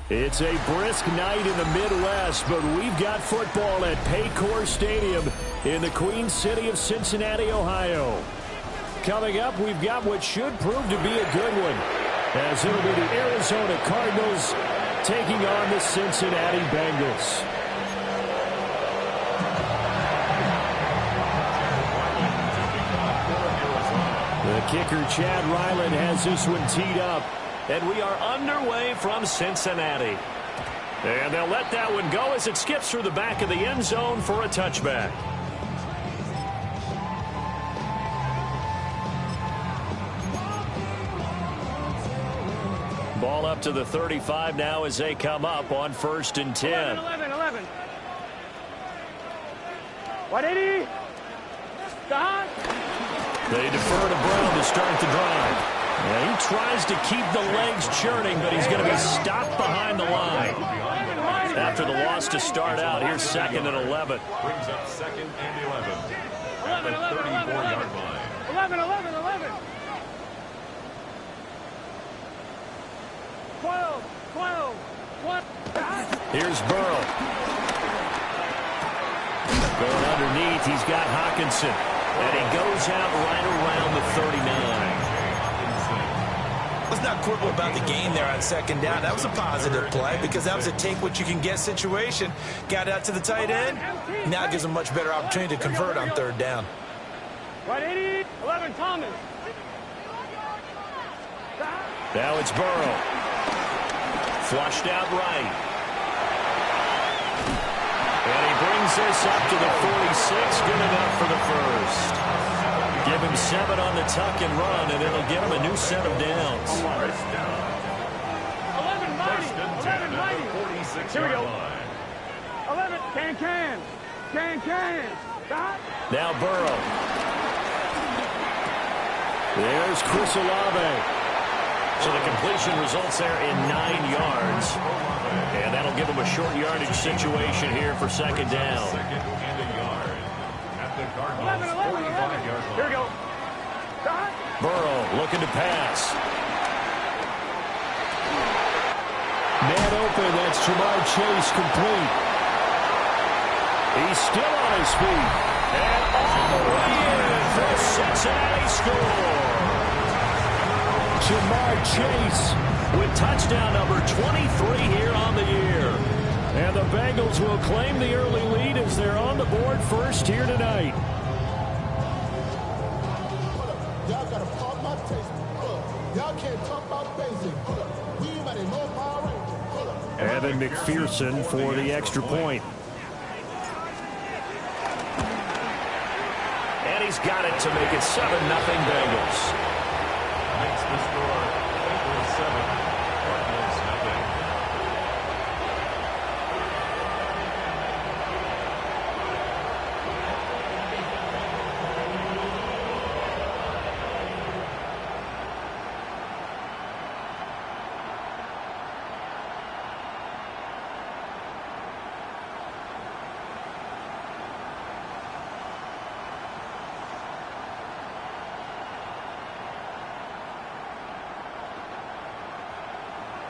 It's a brisk night in the Midwest, but we've got football at Paycor Stadium in the Queen City of Cincinnati, Ohio. Coming up, we've got what should prove to be a good one, as it'll be the Arizona Cardinals taking on the Cincinnati Bengals. The kicker, Chad Ryland, has this one teed up. And we are underway from Cincinnati. And they'll let that one go as it skips through the back of the end zone for a touchback. Ball up to the 35 now as they come up on 1st and 10. 11. 180. Stop. They defer to Brown to start the drive. Yeah, he tries to keep the legs churning, but he's going to be stopped behind the line. After the loss to start out, here's 2nd and 11. Brings up 2nd and 11. At the 34-yard line. 11. 12. Here's Burrow. Going underneath, he's got Hockenson. And he goes out right around the 39. Let's not quibble about the gain there on 2nd down. That was a positive play because that was a take-what-you-can-get situation. Got out to the tight end. Now it gives them a much better opportunity to convert on 3rd down. 180. 11, Thomas. Now it's Burrow. Flushed out right. And he brings this up to the 46. Good enough for the first. Give him 7 on the tuck and run, and it'll give him a new set of downs. 11 mighty. 46-yard Here we go. line. 11, can. Stop. Now Burrow. There's Chris Olave. So the completion results there in 9 yards. And that'll give him a short yardage situation here for 2nd down. 2nd and a yard. At the Cardinals' 45-yard line. Here we go. Stop. Burrow looking to pass. Man open, that's Jamar Chase, complete. He's still on his feet. And all the way in for a Cincinnati score. Jamar Chase With touchdown number 23 here on the year. And the Bengals will claim the early lead as they're on the board first here tonight. Y'all got to pump my taste. Y'all can't talk about basic. We might know power. Evan McPherson for the extra point. And he's got it to make it 7-0 Bengals. Makes the score. Bengals 7. Cardinals nothing.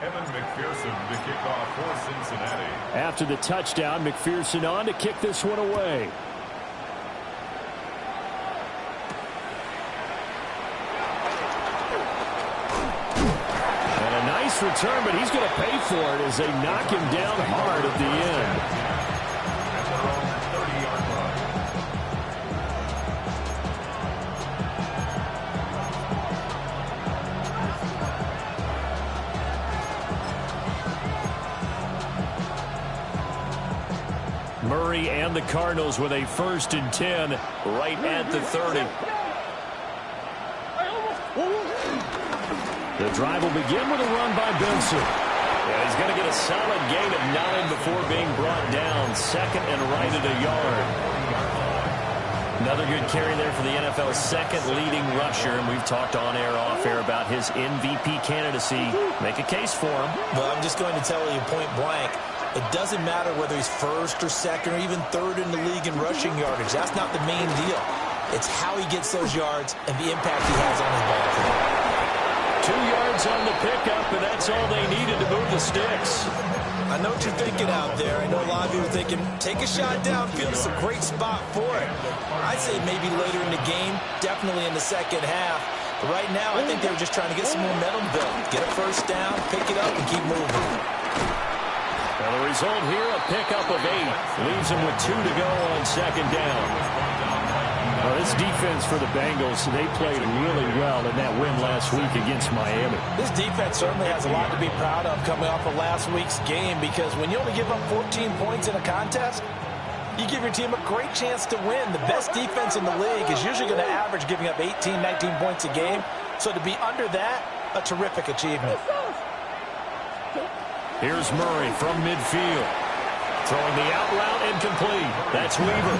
Evan McPherson to kick off for Cincinnati. After the touchdown, McPherson on to kick this one away. And a nice return, but he's going to pay for it as they knock him down hard at the end. At their own 30-yard line. Murray and the Cardinals with a 1st and 10 right at the 30. The drive will begin with a run by Benson. Yeah, he's going to get a solid gain of 9 before being brought down. 2nd and right at a yard. Another good carry there for the NFL's 2nd leading rusher, and we've talked on air, off air about his MVP candidacy. Make a case for him. Well, I'm just going to tell you point blank, it doesn't matter whether he's 1st or 2nd or even 3rd in the league in rushing yardage. That's not the main deal. It's how he gets those yards and the impact he has on his ball. 2 yards yards on the pickup, and that's all they needed to move the sticks. I know what you're thinking out there. I know a lot of you are thinking, take a shot downfield. It's a great spot for it. I'd say maybe later in the game, definitely in the second half. But right now, I think they were just trying to get some momentum built. Get a first down, pick it up, and keep moving. Well, the result here, a pickup of 8. Leaves them with 2 to go on second down. Well, this defense for the Bengals, they played really well in that win last week against Miami. This defense certainly has a lot to be proud of coming off of last week's game, because when you only give up 14 points in a contest, you give your team a great chance to win. The best defense in the league is usually going to average giving up 18, 19 points a game. So to be under that, a terrific achievement. Here's Murray from midfield. Throwing the out route incomplete. That's Weaver.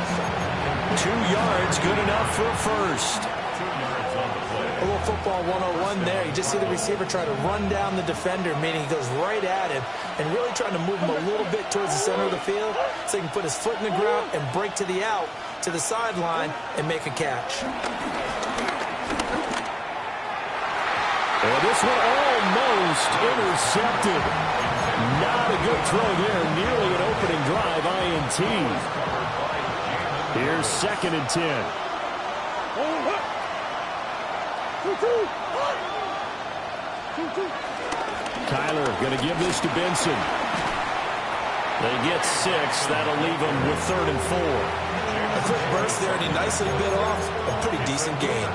2 yards, good enough for a first. A little football 101 there. You just see the receiver try to run down the defender, meaning he goes right at him and really trying to move him a little bit towards the center of the field so he can put his foot in the ground and break to the out, to the sideline, and make a catch. And this one almost intercepted. Not a good throw there. Nearly an opening drive, INT. Here's 2nd and 10. Kyler going to give this to Benson. They get 6. That'll leave them with 3rd and 4. A quick burst there, and he nicely bit off a pretty decent gain.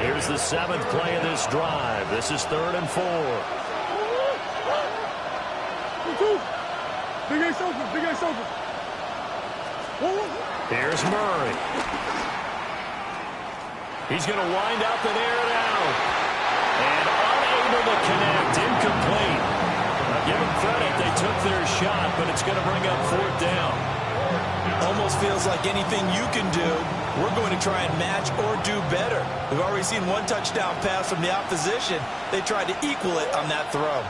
Here's the 7th play of this drive. This is 3rd and 4. Big Ace open, Big Ace open. Here's Murray. He's going to wind up and air it out. And unable to connect, incomplete. Now give them credit, they took their shot, but it's going to bring up 4th down. Almost feels like anything you can do, we're going to try and match or do better. We've already seen 1 touchdown pass from the opposition. They tried to equal it on that throw.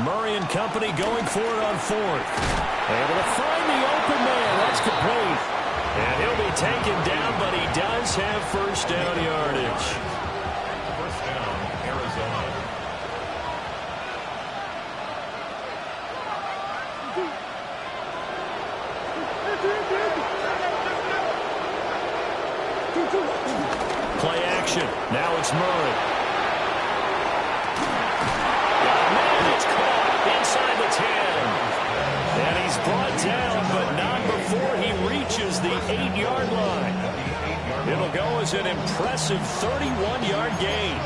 Murray and company going for it on 4th. Able to find the open man. That's complete. And he'll be taken down, but he does have first down yardage. First down, Arizona. Play action. Now it's Murray. Inside the 10. And he's brought down, but not before he reaches the 8-yard line. It'll go as an impressive 31-yard gain.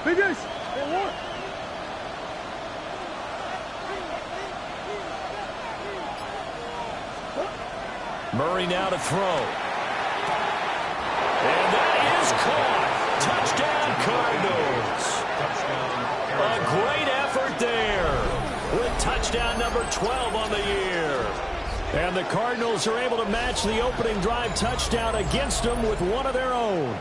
Big Ace. Murray now to throw. And that is caught. Touchdown, Cardinals. A great effort there with touchdown number 12 on the year. And the Cardinals are able to match the opening drive touchdown against them with one of their own.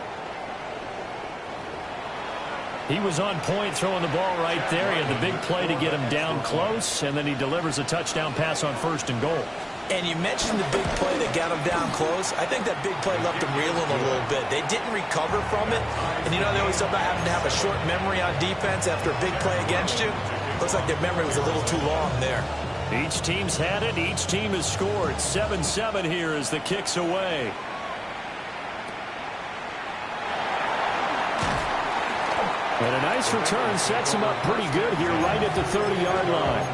He was on point throwing the ball right there. He had the big play to get him down close, and then he delivers a touchdown pass on 1st and goal. And you mentioned the big play that got him down close. I think that big play left him reeling a little bit. They didn't recover from it. And you know, they always talk about having to have a short memory on defense after a big play against you. Looks like their memory was a little too long there. Each team's had it. Each team has scored. 7-7 here as the kick's away. And a nice return sets him up pretty good here right at the 30-yard line.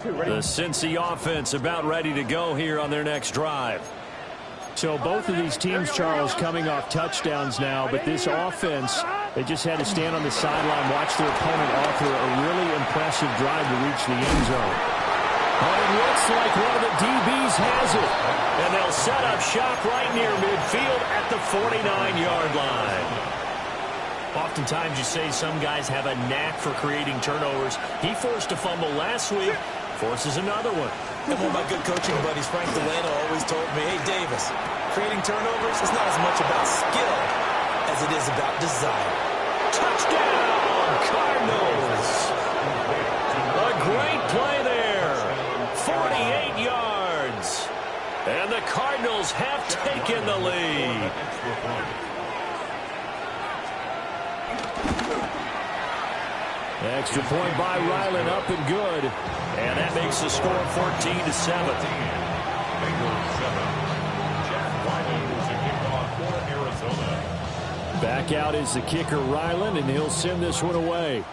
The Cincy offense about ready to go here on their next drive. So both of these teams, Charles, coming off touchdowns now, but this offense, they just had to stand on the sideline, watch their opponent offer a really impressive drive to reach the end zone. And it looks like one of the DBs has it. And they'll set up shop right near midfield at the 49-yard line. Oftentimes you say some guys have a knack for creating turnovers. He forced a fumble last week, forces another one. And one of my good coaching buddies, Frank Delano, always told me, hey, Davis, creating turnovers is not as much about skill as it is about desire. Touchdown, Cardinals. A great play there. 48 yards. And the Cardinals have taken the lead. Extra point by Ryland, up and good. And that makes the score 14-7. Bengals 7. Jack Ryland is the kickoff for Arizona. Back out is the kicker, Ryland, and he'll send this one away.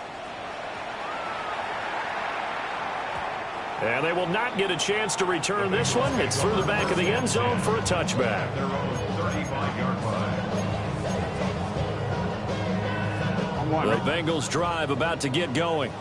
And they will not get a chance to return this one. It's through the back of the end zone for a touchback. Their own 35-yard line. The Bengals drive about to get going.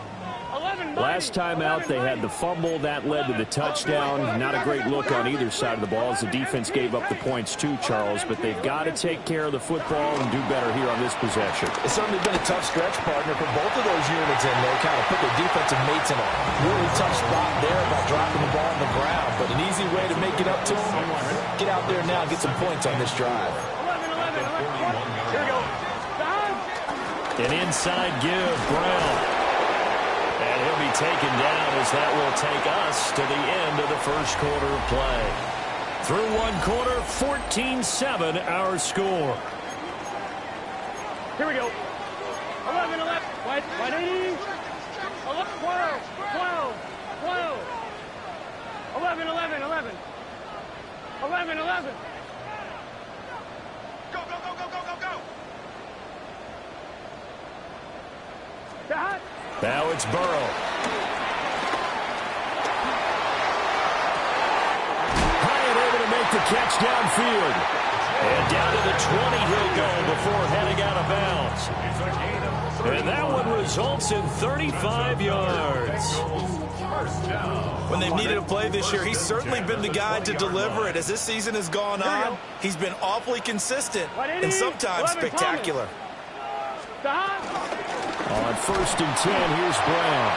Last time out, they had the fumble. That led to the touchdown. Not a great look on either side of the ball as the defense gave up the points too, Charles. But they've got to take care of the football and do better here on this possession. It's certainly been a tough stretch, partner, for both of those units, and they kind of put their defensive mates in a really tough spot there by dropping the ball on the ground. But an easy way to make it up to them, get out there now and get some points on this drive. Here we go. An inside give, Brown. And he'll be taken down as that will take us to the end of the first quarter of play. Through one quarter, 14-7 our score. Here we go. 11, 11. Wide 80. 11, 12, 12, 12. 11, 11, 11. 11, 11. Go, go, go, go, go, go, go. Now it's Burrow. Hyatt able to make the catch downfield. And down to the 20 he'll go before heading out of bounds. And that one results in 35 yards. When they've needed a play this year, he's certainly been the guy to deliver it. As this season has gone on, he's been awfully consistent and sometimes spectacular. On 1st and 10, here's Brown.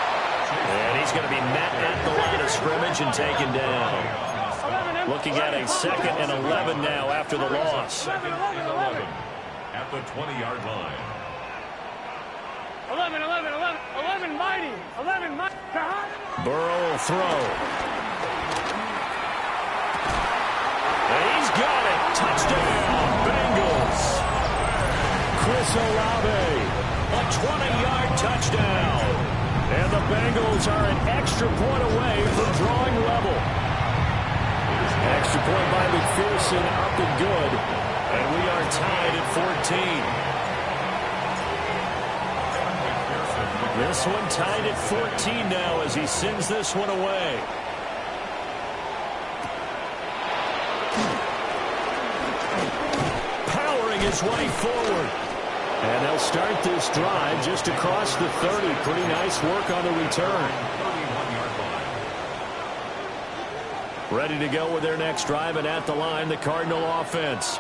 And he's going to be met at the line of scrimmage and taken down. Looking at a 2nd and 11 now after the loss. 2nd and 11 at the 20-yard line. 11, 11, 11, 11 mighty. 11 mighty. Burrow will throw. And he's got it. Touchdown, Bengals. Chris Olave. A 20-yard touchdown. And the Bengals are an extra point away from drawing level. Extra point by McPherson, up and good. And we are tied at 14. This one tied at 14 now as he sends this one away. Powering his way forward. And they'll start this drive just across the 30. Pretty nice work on the return. Ready to go with their next drive, and at the line, the Cardinal offense.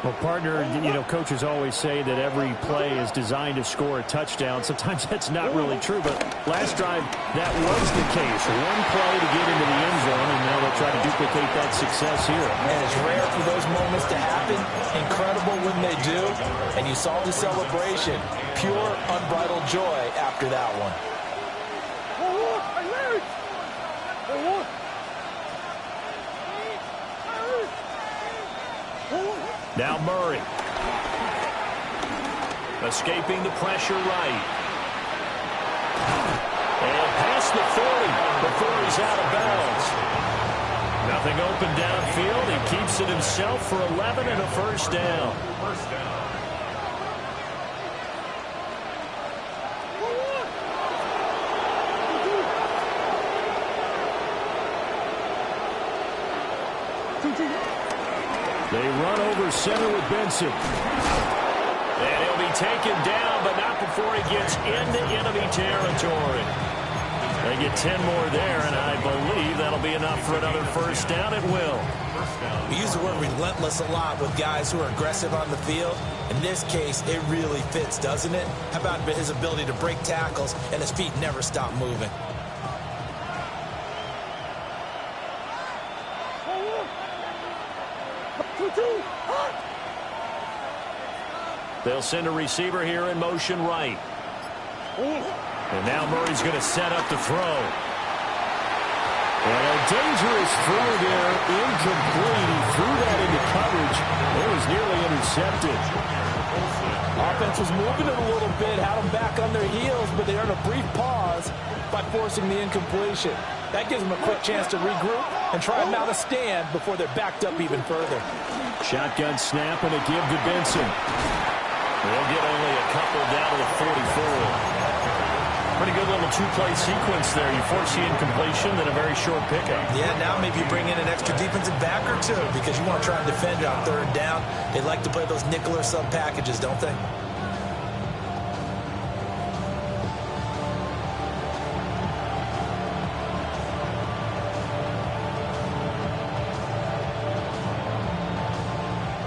Well, partner, you know, coaches always say that every play is designed to score a touchdown. Sometimes that's not really true, but last drive, that was the case. One play to get into the end zone, and now they'll try to duplicate that success here. And it's rare for those moments to happen. Incredible when they do. And you saw the celebration. Pure, unbridled joy after that one. Now Murray. Escaping the pressure right. And past the 40 before he's out of bounds. Nothing open downfield. He keeps it himself for 11 and a first down. First down. They run over center with Benson. And he'll be taken down, but not before he gets into enemy territory. They get 10 more there, and I believe be enough for another first down. It will. We use the word relentless a lot with guys who are aggressive on the field. In this case, it really fits, doesn't it? How about his ability to break tackles and his feet never stop moving? They'll send a receiver here in motion right. And now Murray's going to set up to throw. And a dangerous throw there, incomplete. He threw that into coverage. It was nearly intercepted. Offense was moving it a little bit, had them back on their heels, but they earned a brief pause by forcing the incompletion. That gives them a quick chance to regroup and try and mount a stand before they're backed up even further. Shotgun snap and a give to Benson. They'll get only a couple down to the 44. Pretty good little two-play sequence there. You force the incompletion, then a very short pickup. Yeah, now maybe you bring in an extra defensive back or two because you want to try and defend it on third down. They like to play those nickel or sub packages, don't they?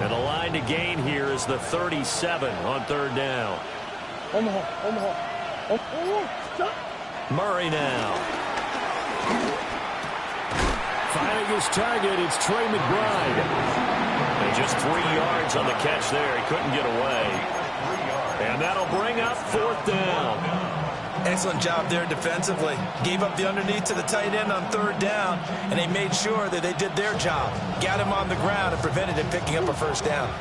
And the line to gain here is the 37 on third down. Omaha. Murray now. Finding his target, it's Trey McBride. And just 3 yards on the catch there. He couldn't get away. And that'll bring up fourth down. Excellent job there defensively. Gave up the underneath to the tight end on third down, and they made sure that they did their job. Got him on the ground and prevented him picking up a first down.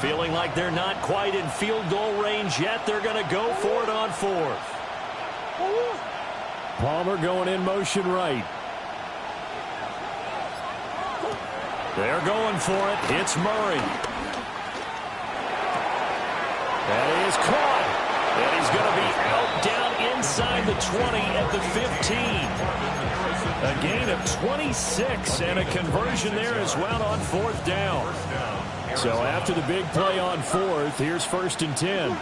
Feeling like they're not quite in field goal range yet. They're going to go for it on fourth. Palmer going in motion right. They're going for it. It's Murray. That is caught. And he's going to be out down inside the 20 at the 15. A gain of 26 and a conversion there as well on fourth down. So after the big play on fourth, here's first and 10.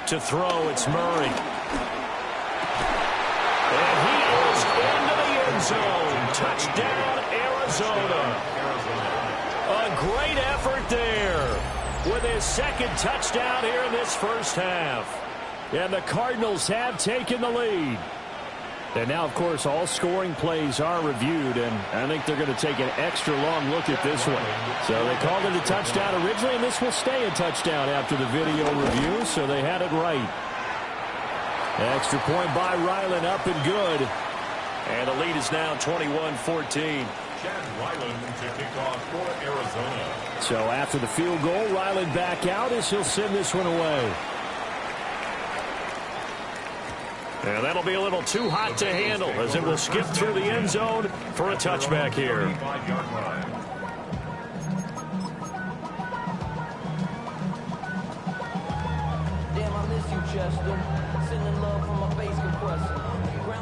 To throw, it's Murray. And he is into the end zone. Touchdown, Arizona. A great effort there with his second touchdown here in this first half. And the Cardinals have taken the lead. And now, of course, all scoring plays are reviewed, and I think they're going to take an extra long look at this one. So they called it a touchdown originally, and this will stay a touchdown after the video review, so they had it right. Extra point by Ryland, up and good. And the lead is now 21-14. Chad Ryland to kick off for Arizona. So after the field goal, Ryland back out as he'll send this one away. And that'll be a little too hot to handle as it will skip through the end zone for a touchback here. Damn, I miss you, Chester. Sending love from my bass compressor.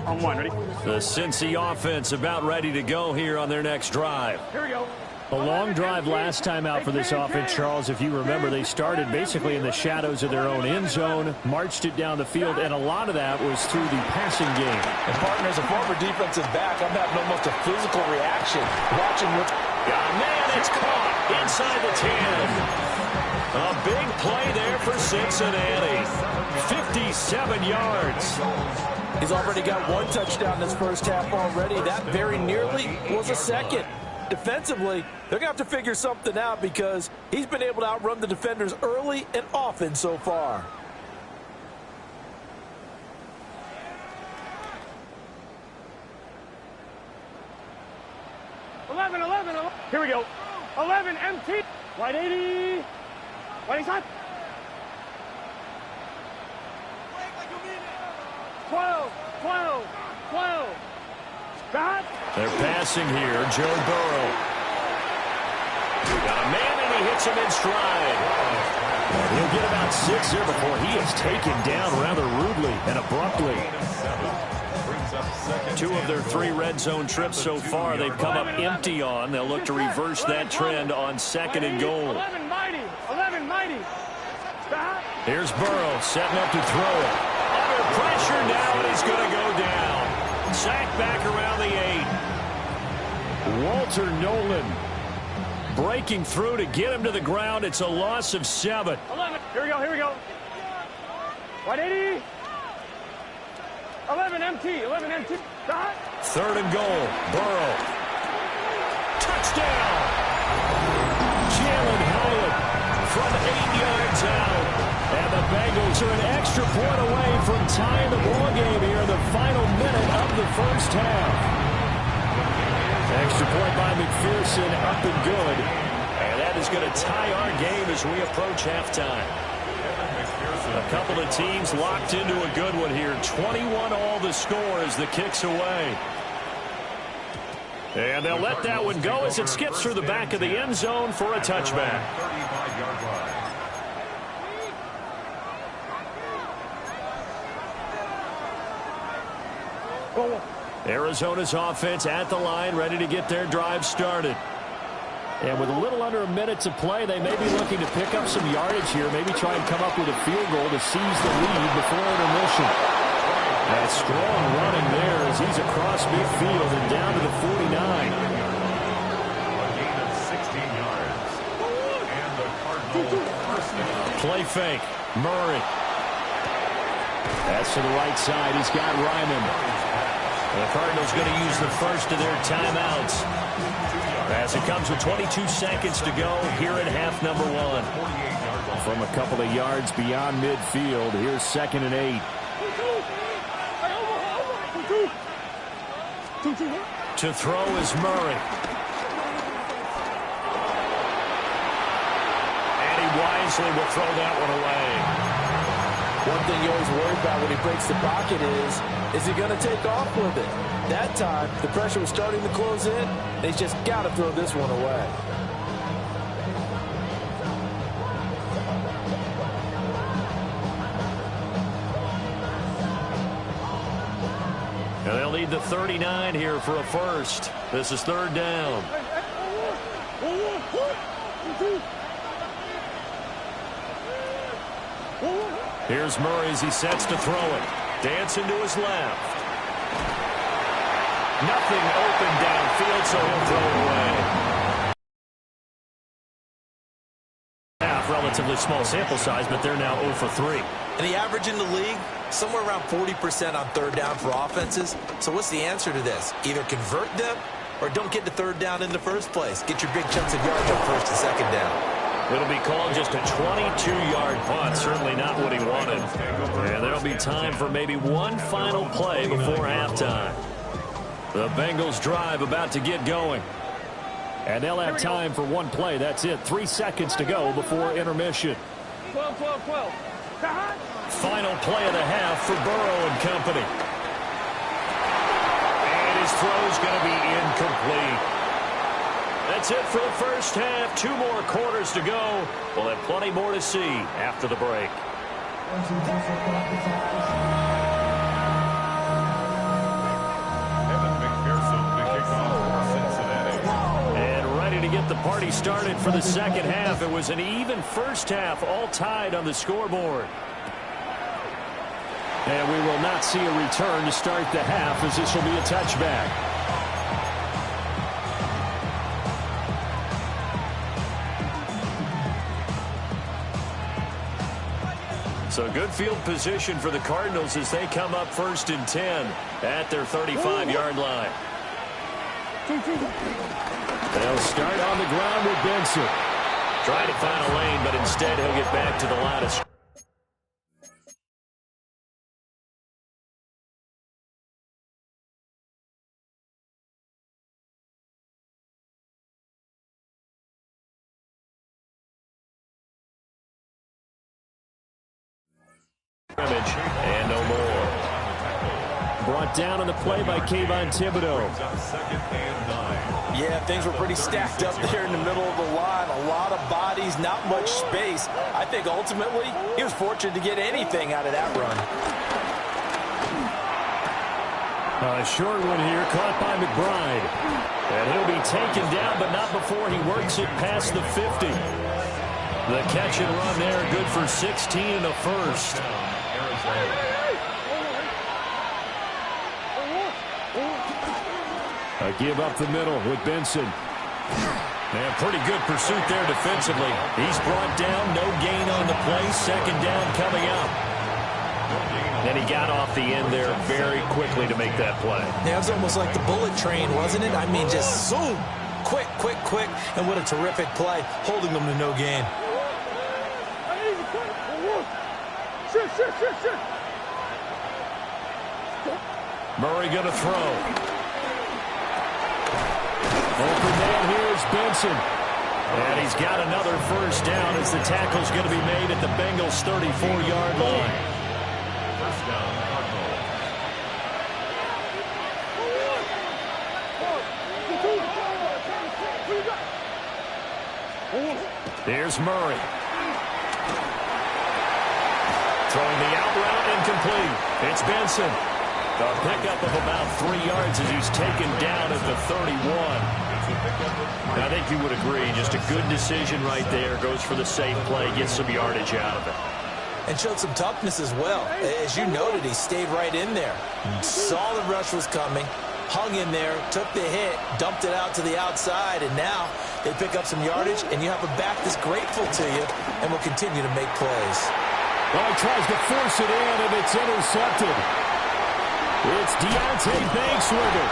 On one, ready? The Cincy offense about ready to go here on their next drive. Here we go. A long drive last time out for this offense, Charles. If you remember, they started basically in the shadows of their own end zone, marched it down the field, and a lot of that was through the passing game. And partner, as a former defensive back, I'm having almost a physical reaction watching what... Man, it's caught inside the 10. A big play there for Cincinnati. 57 yards. He's already got one touchdown this first half already. That very nearly was a second. Defensively, they're going to have to figure something out because he's been able to outrun the defenders early and often so far. Eleven. Here we go. 11, empty. Wide 80. Wide side. 12. Scott. They're passing here. Joe Burrow. Got a man, and he hits him in stride. He'll get about 6 here before he is taken down rather rudely and abruptly. 2 of their 3 red zone trips so far they've come up empty on. They'll look to reverse that trend on second and goal. 11 mighty. Here's Burrow setting up to throw it. Under pressure now, and he's going to go down. Sacked back around the 8. Walter Nolan breaking through to get him to the ground. It's a loss of 7. 11. Here we go, here we go. 180. 11 MT, 11 MT. Third and goal. Burrow. Touchdown. Jalen Hyatt from 8 yards out. And the Bengals are an extra point away from tying the ball game here in the final minute of the first half. Extra point by McPherson, up and good. And that is going to tie our game as we approach halftime. A couple of teams locked into a good one here. 21 all the score as the kick's away. And they'll let that one go as it skips through the back of the end zone for a touchback. 35-yard line. Arizona's offense at the line, ready to get their drive started. And with a little under a minute to play, they may be looking to pick up some yardage here, maybe try and come up with a field goal to seize the lead before intermission. That strong running there as he's across midfield and down to the 49. A gain of 16 yards. And the Cardinals first down. Play fake. Murray. That's to the right side. He's got Ryman. And the Cardinals going to use the first of their timeouts as it comes with 22 seconds to go here at half number 1. From a couple of yards beyond midfield, here's 2nd and 8. To throw is Murray. And he wisely will throw that one away. One thing you always worry about when he breaks the pocket is he going to take off with it? That time, the pressure was starting to close in, and he's just got to throw this one away. And they'll need the 39 here for a first. This is 3rd down. Here's Murray as he sets to throw it. Dancing to his left. Nothing open downfield, so he'll throw it away. Relatively small sample size, but they're now 0 for 3. And the average in the league, somewhere around 40% on 3rd down for offenses. So what's the answer to this? Either convert them or don't get to 3rd down in the first place. Get your big chunks of yards on 1st and 2nd down. It'll be called just a 22-yard punt. Certainly not what he wanted. And there'll be time for maybe one final play before halftime. The Bengals drive about to get going. And they'll have time for one play. That's it. 3 seconds to go before intermission. 12, 12, 12. Final play of the half for Burrow and company. And his throw's going to be incomplete. That's it for the first half. 2 more quarters to go. We'll have plenty more to see after the break. To get the party started for the second half. It was an even first half, all tied on the scoreboard. And we will not see a return to start the half, as this will be a touchback. So good field position for the Cardinals as they come up 1st and 10 at their 35-yard line. They'll start on the ground with Benson. Trying to find a lane, but instead he'll get back to the line of scrimmage. And no more. Brought down on the play by Kayvon Thibodeau. 2nd and 9. Yeah, things were pretty stacked up there in the middle of the line. A lot of bodies, not much space. I think ultimately he was fortunate to get anything out of that run. A short one here, caught by McBride. And he'll be taken down, but not before he works it past the 50. The catch and run there, good for 16 and a first. A give up the middle with Benson. And pretty good pursuit there defensively. He's brought down, no gain on the play, second down coming up. And he got off the end there very quickly to make that play. Yeah, it was almost like the bullet train, wasn't it? I mean, just zoom. Quick, quick, quick. And what a terrific play, holding them to no gain. Murray going to throw. Open man here is Benson. And he's got another first down as the tackle's going to be made at the Bengals' 34-yard line. First down, Cardinals. Here's Murray. Throwing the out route incomplete. It's Benson. A pickup of about 3 yards as he's taken down at the 31. I think you would agree, just a good decision right there. Goes for the safe play, gets some yardage out of it. And showed some toughness as well. As you noted, he stayed right in there. Saw the rush was coming, hung in there, took the hit, dumped it out to the outside, and now they pick up some yardage, and you have a back that's grateful to you and will continue to make plays. Well, he tries to force it in, and it's intercepted. It's Deontay Banks with it.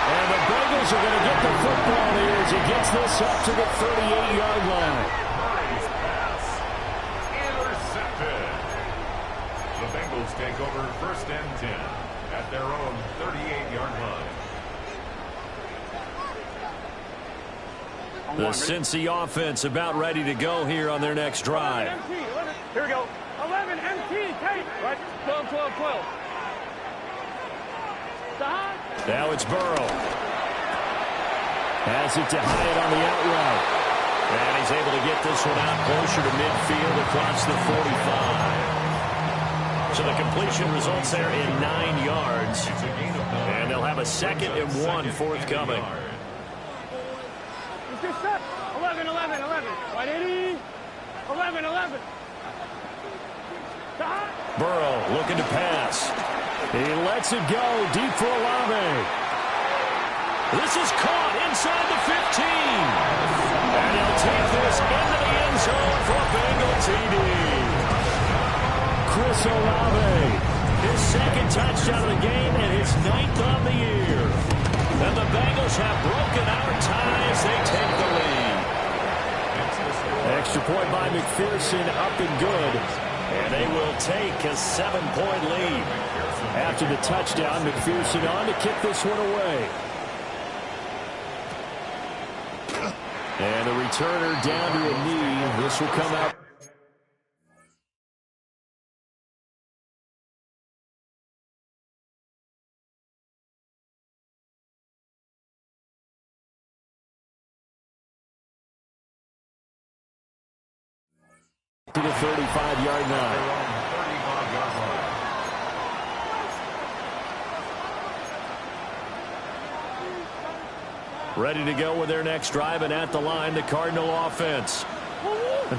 And the Bengals are going to get the football here as he gets this up to the 38-yard line. Murray's pass. Intercepted. The Bengals take over first and 10 at their own 38-yard line. The Cincy offense about ready to go here on their next drive. Here we go. 11 MT. Take. Right. 12, 12, 12. Now it's Burrow. Has it to Hyatt on the out route. And he's able to get this one out closer to midfield across the 45. So the completion results there in 9 yards. And they'll have a 2nd and 1 forthcoming. 11, 11, 11. 180. 11, 11. Burrow looking to pass. He lets it go deep for Olave. This is caught inside the 15. And he'll take this into the end zone for a Bengal TD. Chris Olave, his 2nd touchdown of the game and his 9th on the year. And the Bengals have broken our ties. They take the lead. Extra point by McPherson, up and good. And they will take a 7-point lead. After the touchdown, McPherson on to kick this one away. And the returner down to a knee. This will come out. To the 35-yard line. Ready to go with their next drive, and at the line, the Cardinal offense.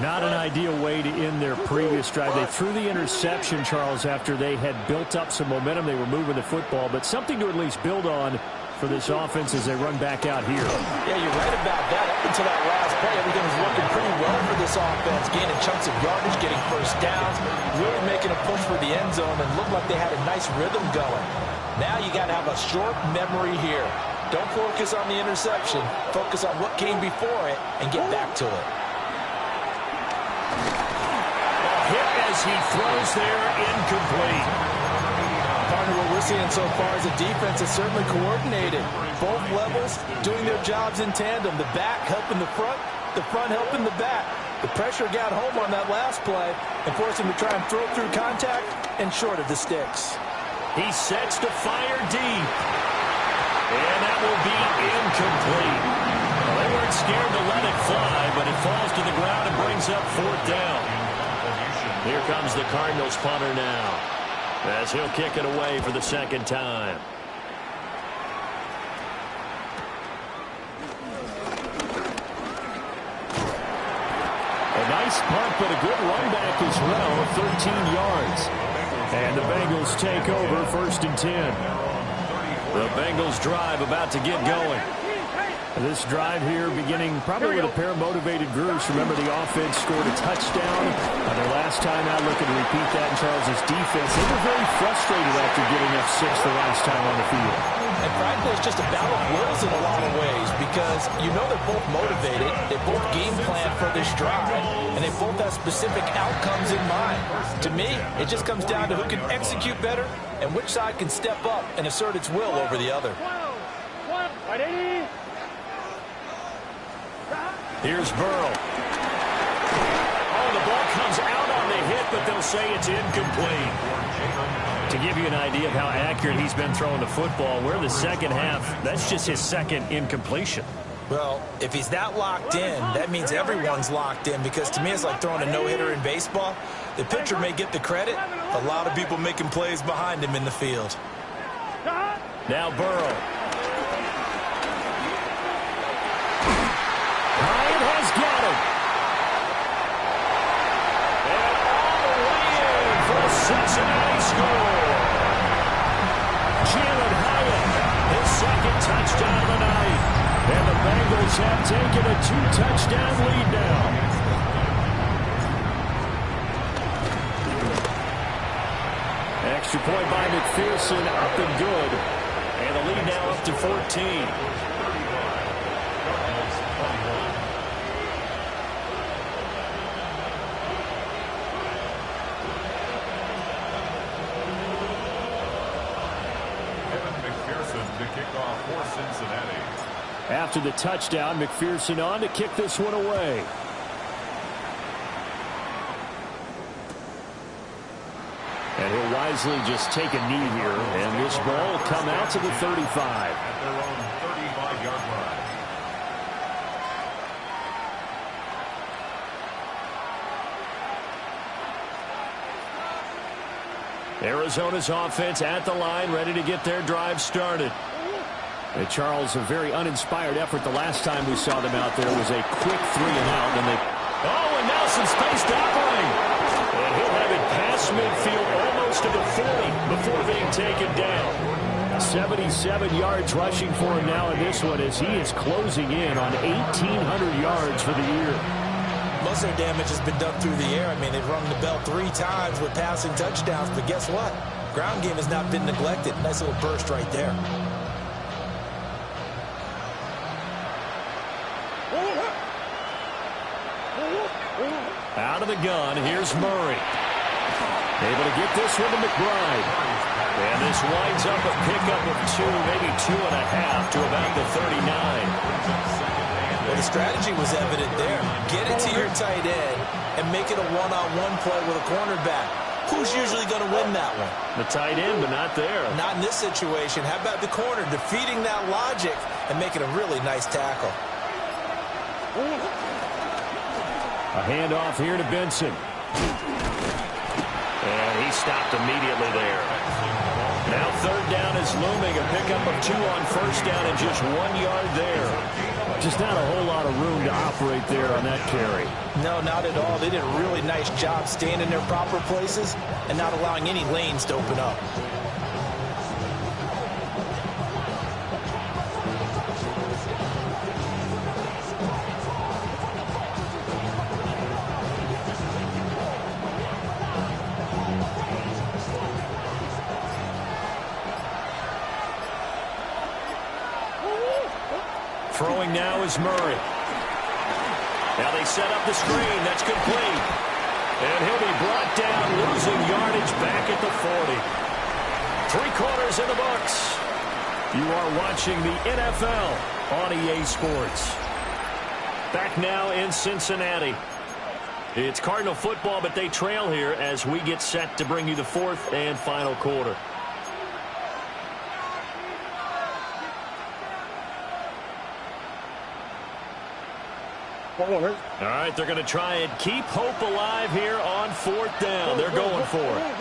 Not an ideal way to end their previous drive. They threw the interception, Charles, after they had built up some momentum. They were moving the football, but something to at least build on for this offense as they run back out here. Yeah, you're right about that. Up until that last play, everything was working pretty well for this offense, gaining chunks of yardage, getting first downs, really making a push for the end zone, and looked like they had a nice rhythm going. Now you got to have a short memory here. Don't focus on the interception. Focus on what came before it and get back to it. Hit as he throws there, incomplete. Partner, what we're seeing so far is a defense that's certainly coordinated. Both levels doing their jobs in tandem. The back helping the front helping the back. The pressure got home on that last play and forced him to try and throw through contact and short of the sticks. He sets to fire deep. And that will be incomplete. Well, they weren't scared to let it fly, but it falls to the ground and brings up 4th down. Here comes the Cardinals punter now, as he'll kick it away for the 2nd time. A nice punt but a good run back as well, 13 yards. And the Bengals take over 1st and 10. The Bengals drive about to get going. This drive here beginning probably with a pair of motivated groups. Remember, the offense scored a touchdown their last time out. Looking to repeat that in Charles' defense. They were very frustrated after giving up 6 the last time on the field. And frankly, it's just a battle of wills in a lot of ways because you know they're both motivated. They both game plan for this drive, and they both have specific outcomes in mind. To me, it just comes down to who can execute better and which side can step up and assert its will over the other. Here's Burrow. Oh, the ball comes out on the hit, but they'll say it's incomplete. To give you an idea of how accurate he's been throwing the football, we're in the second half. That's just his second incompletion. Well, if he's that locked in, that means everyone's locked in, because to me it's like throwing a no-hitter in baseball. The pitcher may get the credit. A lot of people making plays behind him in the field. Now Burrow. Bryant has got him. And all the way in for a Cincinnati score. Jalen Hyatt, His second touchdown of the night. and the Bengals have taken a 2-touchdown lead now. Extra point by McPherson, up and good. And the lead now up to 14. McPherson to kick off for Cincinnati. After the touchdown, McPherson on to kick this one away. And he'll wisely just take a knee here, and this ball will come out to the 35. At their own 35-yard line. Arizona's offense at the line, ready to get their drive started. And Charles, a very uninspired effort the last time we saw them out there was a quick 3-and-out. And they... Oh, and now some space to operate. And he'll have it past midfield almost to the 40 before being taken down. 77 yards rushing for him now in this one as he is closing in on 1,800 yards for the year. Most of their damage has been done through the air. I mean, they've rung the bell 3 times with passing touchdowns, but guess what? Ground game has not been neglected. Nice little burst right there. Out of the gun, here's Murray. Able to get this one to McBride. And this winds up a pickup of 2, maybe 2.5 to about the 39. Well, the strategy was evident there. Get it to your tight end and make it a one-on-one play with a cornerback. Who's usually going to win that one? The tight end, but not there. Not in this situation. How about the corner defeating that logic and making a really nice tackle? A handoff here to Benson. And he stopped immediately there. Now third down is looming. A pickup of 2 on first down and just 1 yard there. Just not a whole lot of room to operate there on that carry. No, not at all. They did a really nice job staying in their proper places and not allowing any lanes to open up. Throwing now is Murray. Now they set up the screen. That's complete. And he'll be brought down, losing yardage back at the 40. 3 quarters in the books. You are watching the NFL on EA Sports. Back now in Cincinnati. It's Cardinal football, but they trail here as we get set to bring you the 4th and final quarter. All right, they're going to try and keep hope alive here on 4th down. They're going for it.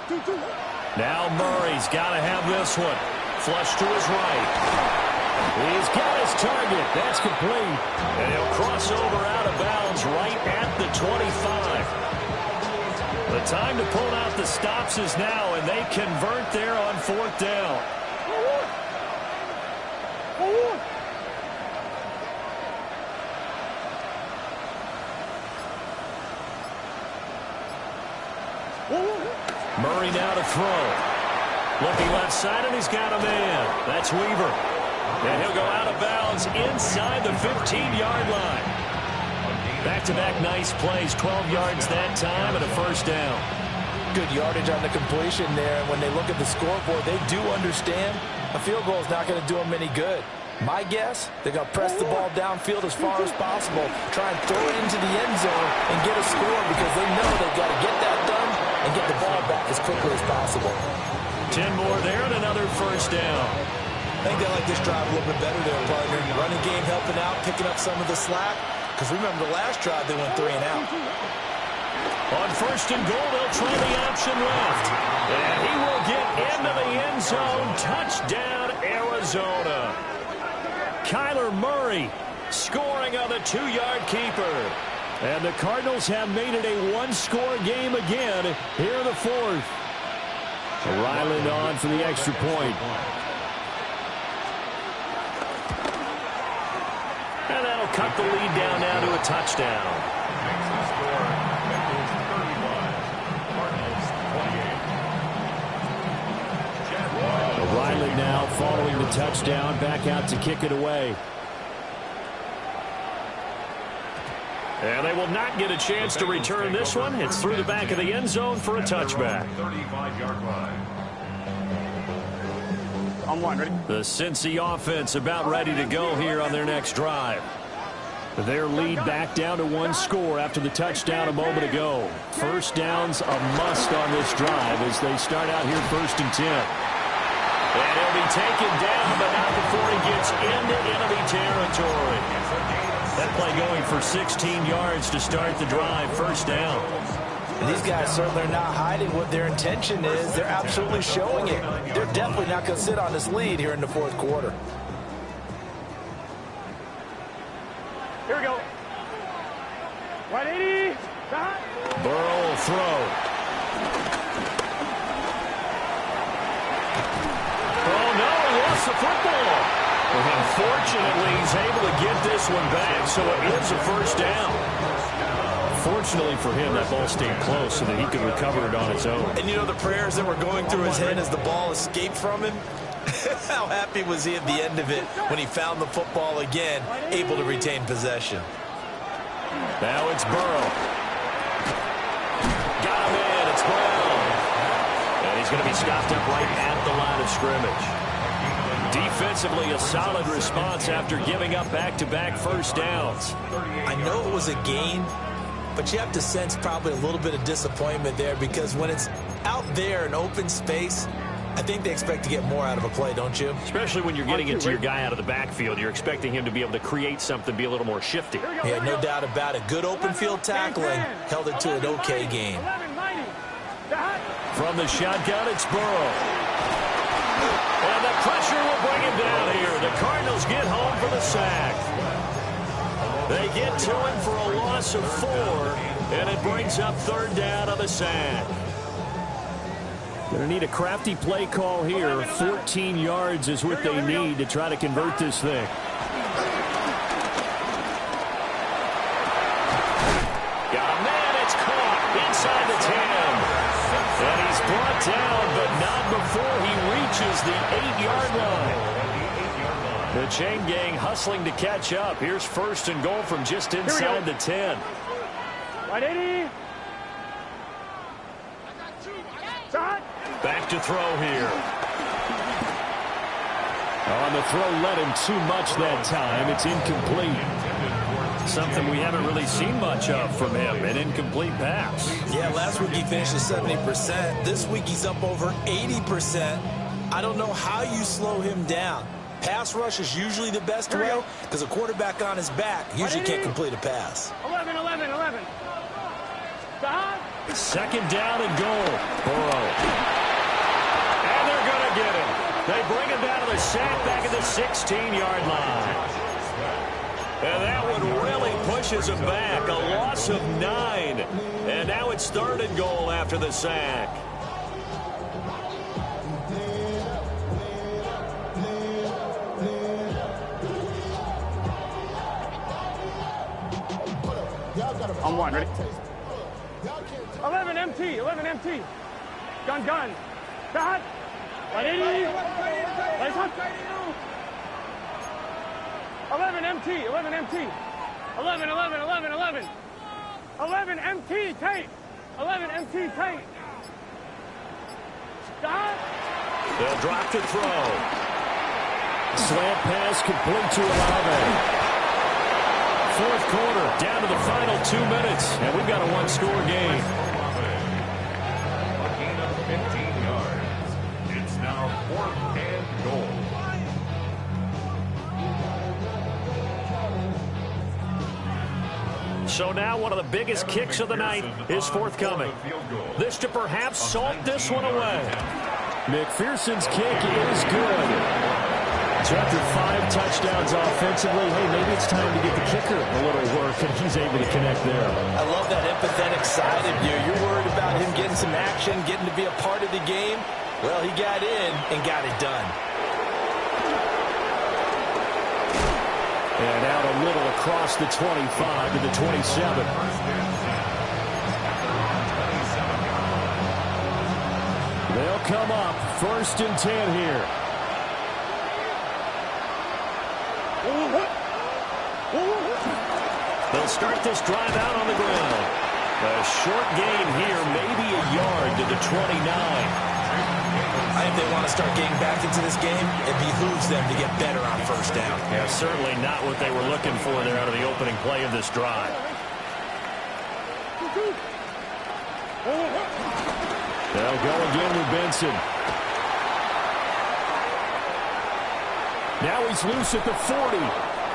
Now Murray's got to have this one. Flush to his right. He's got his target. That's complete. And he'll cross over out of bounds right at the 25. The time to pull out the stops is now, and they convert there on 4th down. Murray now to throw. Looking left side, and he's got a man. That's Weaver. And he'll go out of bounds inside the 15-yard line. Back-to-back nice plays, 12 yards that time, and a 1st down. Good yardage on the completion there. And when they look at the scoreboard, they do understand a field goal is not going to do them any good. My guess, they're going to press the ball downfield as far as possible, try and throw it into the end zone and get a score because they know they've got to get that done and get the ball back as quickly as possible. 10 more there and another 1st down. I think they like this drive a little bit better there, partner. Running game helping out, picking up some of the slack. Because remember the last drive, they went 3 and out. On 1st and goal, they'll try the option left. And he will get into the end zone. Touchdown, Arizona. Kyler Murray scoring on the 2-yard keeper. And the Cardinals have made it a one-score game again here in the 4th. Ryland on for the extra point. And that'll cut the lead down now to a touchdown. Makes the score, Bengals 31, Cardinals 28. Riley now following the touchdown, back out to kick it away. And they will not get a chance to return this one. It's through the back of the end zone for a touchback. 35-yard line. On 1, ready? The Cincy offense about ready to go here on their next drive. Their lead back down to 1 score after the touchdown a moment ago. 1st down's a must on this drive as they start out here 1st and 10. And he'll be taken down, but not before he gets into enemy territory. That play going for 16 yards to start the drive. 1st down. And these guys certainly are not hiding what their intention is. They're absolutely showing it. They're definitely not going to sit on this lead here in the 4th quarter. Here we go. 180. Burrow will throw. Oh, no, he lost the football. And unfortunately, he's able to get this one back, so it is a 1st down. Fortunately for him, that ball stayed close so that he could recover it on its own. And you know the prayers that were going through his head as the ball escaped from him? How happy was he at the end of it when he found the football again, able to retain possession? Now it's Burrow. Got him in. It's Brown. And he's going to be stopped up right at the line of scrimmage. Defensively, a solid response after giving up back-to-back 1st downs. I know it was a gain, but you have to sense probably a little bit of disappointment there because when it's out there in open space, I think they expect to get more out of a play, don't you? Especially when you're getting it to your guy out of the backfield. You're expecting him to be able to create something, be a little more shifty. Yeah, no doubt about it. Good open field tackling. Held it to an okay game. From the shotgun, it's Burrow. And the pressure will bring him down here. The Cardinals get home for the sack. They get to him for a loss of 4, and it brings up 3rd down on the sack. Going to need a crafty play call here. 14 yards is what they need to try to convert this thing. Got a man. It's caught inside the 10. And he's brought down, but not before he reaches the 8-yard line. The chain gang hustling to catch up. Here's 1st and goal from just inside the 10. 180. Back to throw here. On the throw, led him too much that time. It's incomplete. Something we haven't really seen much of from him, an incomplete pass. Yeah, last week he finished at 70%. This week he's up over 80%. I don't know how you slow him down. Pass rush is usually the best way because a quarterback on his back usually can't complete a pass. 11. 2nd down and goal. Burrow 16-yard line. And that one really pushes him back. A loss of 9. And now it's 3rd and goal after the sack. On one, ready? 11 MT, 11 MT. Gun. Shot. 180. Nice one. 11 MT, 11 MT. 11. 11 MT, tight. 11 MT, tight. Stop. They'll drop to throw. Slant pass complete to Olave. 4th quarter, down to the final 2 minutes, and we've got a one-score game. A gain of 15 yards. It's now 4th and goal. So now one of the biggest kicks of the night is forthcoming. This to perhaps salt this one away. McPherson's kick is good. So after 5 touchdowns offensively, hey, maybe it's time to get the kicker a little work, and he's able to connect there. I love that empathetic side of you. You're worried about him getting some action, getting to be a part of the game. Well, he got in and got it done. And out a little across the 25 to the 27. They'll come up 1st and 10 here. They'll start this drive out on the ground. A short gain here, maybe a yard to the 29. I think they want to start getting back into this game. It behooves them to get better on 1st down. Yeah, certainly not what they were looking for there out of the opening play of this drive. They'll go again with Benson. Now he's loose at the 40.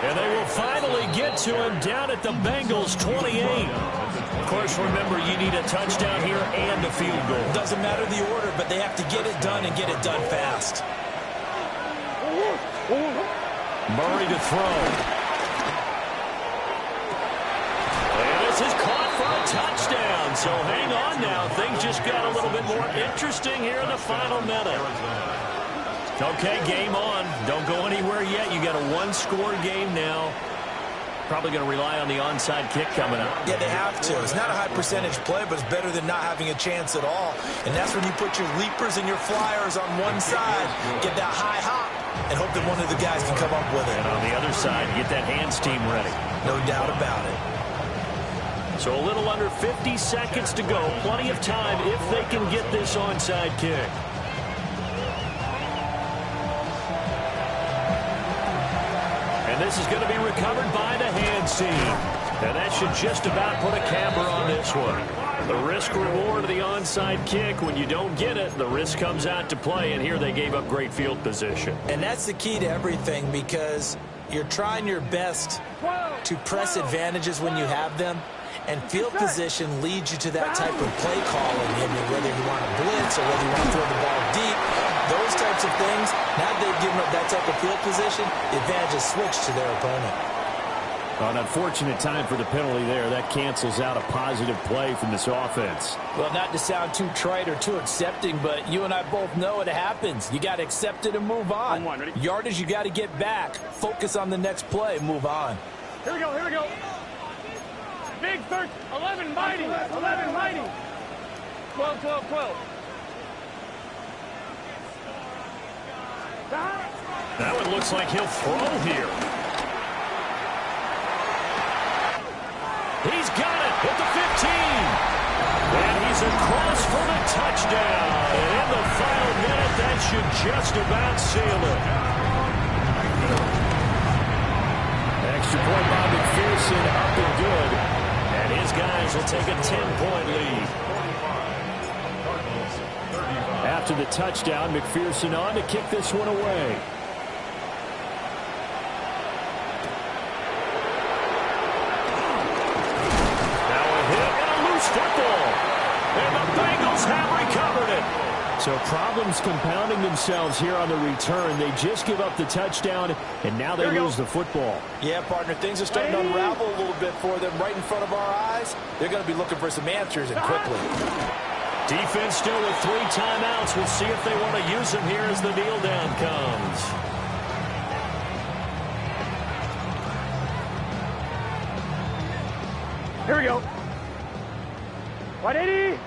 And they will finally get to him down at the Bengals' 28. Of course, remember, you need a touchdown here and a field goal. Doesn't matter the order, but they have to get it done and get it done fast. Murray to throw. And this is caught for a touchdown. So hang on now. Things just got a little bit more interesting here in the final minute. Okay, game on. Don't go anywhere yet. You got a one-score game now. Probably going to rely on the onside kick coming up. Yeah, they have to. It's not a high percentage play, but it's better than not having a chance at all. And that's when you put your leapers and your flyers on one side, get that high hop, and hope that one of the guys can come up with it. And on the other side, get that hands team ready. No doubt about it. So a little under 50 seconds to go. Plenty of time if they can get this onside kick. And this is going to be recovered by the hands team. And that should just about put a capper on this one. The risk-reward of the onside kick. When you don't get it, the risk comes out to play. And here they gave up great field position. And that's the key to everything, because you're trying your best to press advantages when you have them. And field position leads you to that type of play calling. I mean, whether you want to blitz or whether you want to throw the ball deep. Those types of things, now they've given up that type of field position, the advantage is switched to their opponent. An unfortunate time for the penalty there. That cancels out a positive play from this offense. Well, not to sound too trite or too accepting, but you and I both know it happens. You got to accept it and move on. Yardage, you got to get back. Focus on the next play. Move on. Here we go, here we go. Big 13, 11 mighty, 11 mighty. 12, 12, 12. That one looks like he'll throw here. He's got it at the 15. And he's across for the touchdown. And in the final minute, that should just about seal it. Extra point by McPherson, up and good. And his guys will take a 10-point lead. After the touchdown, McPherson on to kick this one away. Now a hit and a loose football. And the Bengals have recovered it. So problems compounding themselves here on the return. They just give up the touchdown, and now they lose the football. Yeah, partner, things are starting to unravel a little bit for them right in front of our eyes. They're going to be looking for some answers, and quickly. Defense still with 3 timeouts. We'll see if they want to use them here as the kneel down comes. Here we go. 180.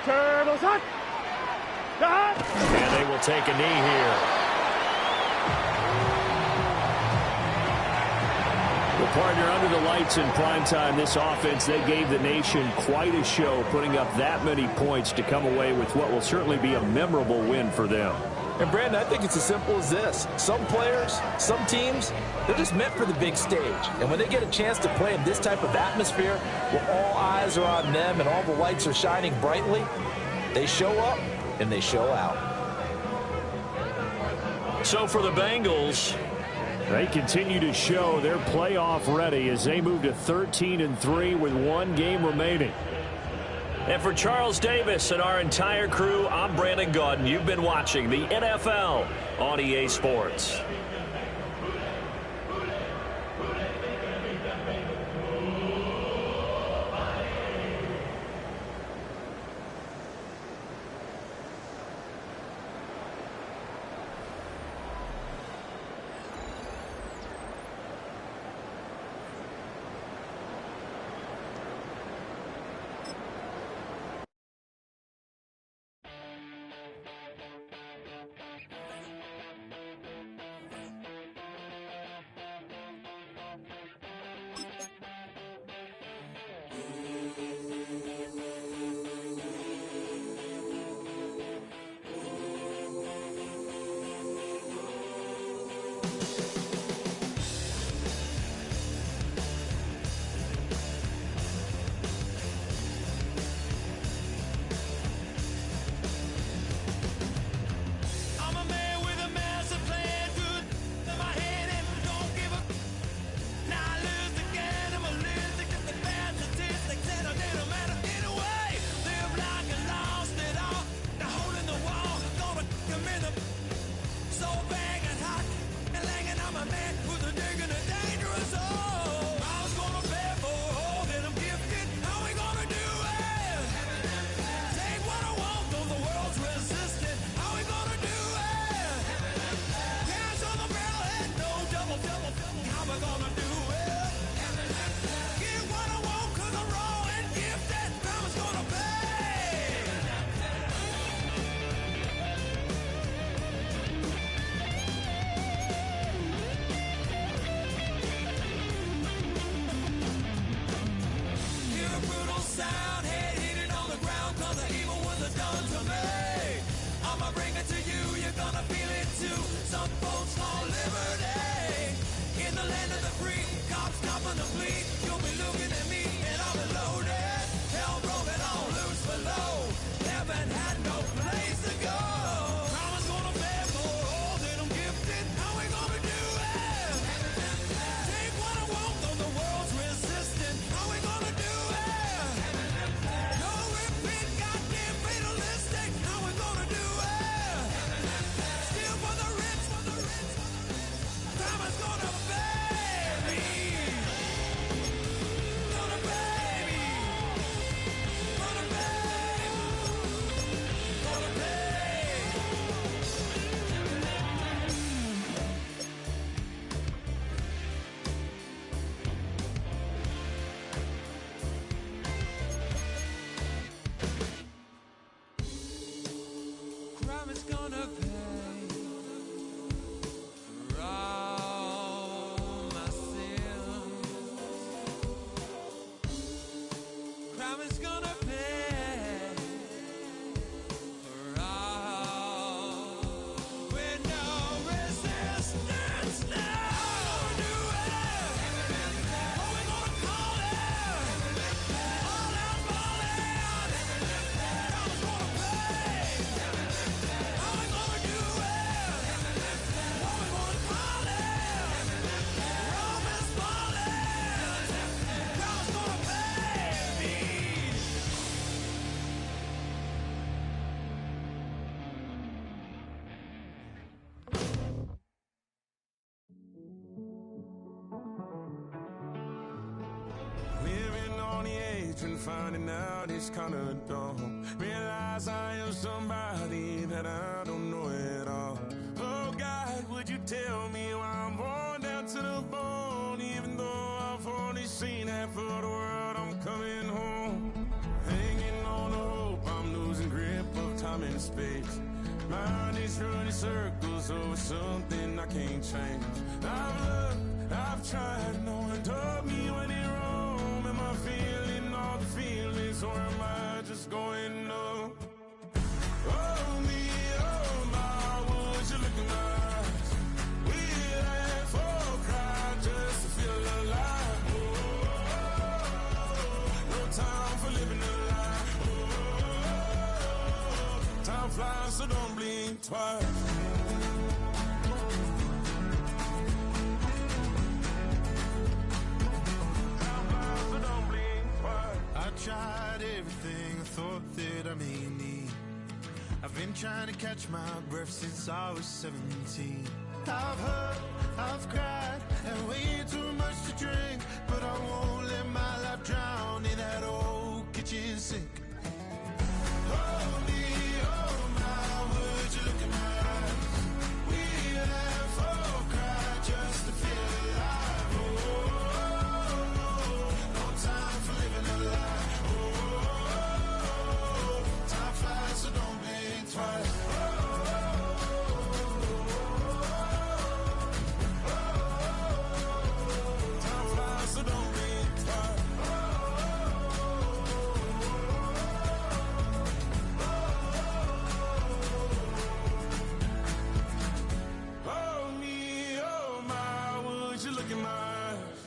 Turbo shot. And they will take a knee here. Well, partner, under the lights in primetime, this offense, they gave the nation quite a show, putting up that many points to come away with what will certainly be a memorable win for them. And, Brandon, I think it's as simple as this. Some players, some teams, they're just meant for the big stage. And when they get a chance to play in this type of atmosphere, where all eyes are on them and all the lights are shining brightly, they show up and they show out. So for the Bengals, they continue to show they're playoff ready as they move to 13-3 with 1 game remaining. and for Charles Davis and our entire crew, I'm Brandon Gaudin. You've been watching the NFL on EA Sports. Some folks call liberty in the land of the free. finding out it's kinda dumb. Realize I am somebody that I don't know at all. Oh God, would you tell me why I'm worn down to the bone? Even though I've only seen half of the world, I'm coming home. Hanging on to hope, I'm losing grip of time and space. Mind is running circles over something I can't change. I've looked, I've tried, no one told me when it wrong. Am I feeling all the feelings, or am I just going numb? Oh me, oh my, would you look in my eyes? We laugh or cry just to feel alive. No time for living a lie. Time flies, so don't blink twice. I tried everything I thought that I may need. I've been trying to catch my breath since I was 17. I've hurt, I've cried, and way too much to drink, but I won't let my life drown in that old kitchen sink. Oh me, oh my, would you look in my eyes? We laugh or cry just to feel alive. Oh, no time for living a lie. Time flies, so don't blink twice. Time flies, so don't blink twice. Oh me, oh my, would you look in my eyes?